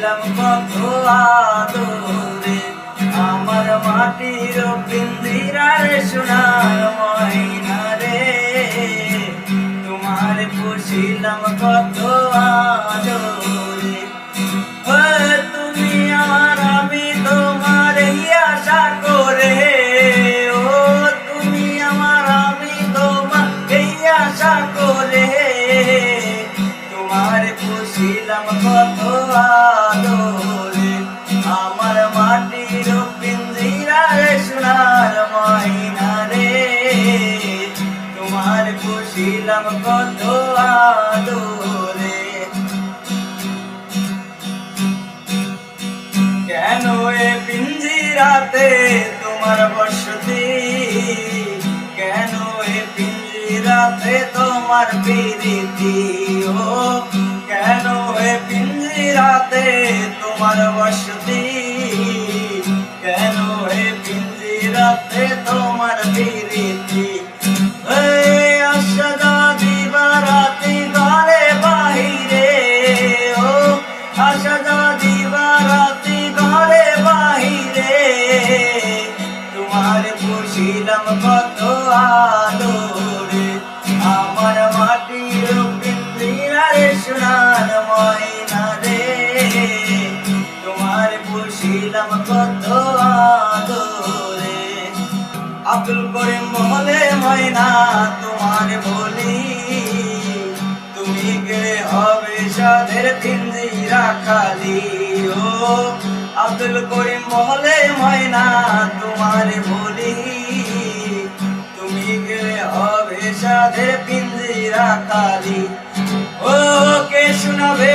ছিলাম কত আদরে, আমার মাটির পিঞ্জিরার সোনার ময়না রে, তোমার পুষিলাম কত আদরে। তুমি আমার আমি তোমার আশা করে, ও তুমি আমার আমি তোমার আশা করে, তোমার পুষিলাম কত আদরে, আমার মাটির পিঞ্জিরার সোনার ময়না রে, তোমার পুষিলাম কত আদরে। কেন এ পিঞ্জিরাতে তোমার বসতি, কেন এ পিঞ্জিরাতে তোমার প্রীতি, ও কেন এ পিঞ্জিরাতে তোমার বসতি, কেন এ পিঞ্জিরাতে তোমার প্রীতি। আশা যদি বারাতি ঘরে বাহিরে, ও আশা যদি বারাতি ঘরে বাহিরে, তোমার পুষিলাম কত আদরে, আমার মাটির পিঞ্জিরার সোনার ময়না রে, তোমার পুষিলাম কত আদরে। আব্দুল করিম বলে ময়না তোমার বলি, তুমি গেলে হবে সাধের পিঞ্জিরা খালি, ও আব্দুল করিম বলে ময়না তোমার বলি, তুমি গেলে হবে সাধের পিঞ্জিরা খালি। ও কে শোনাবে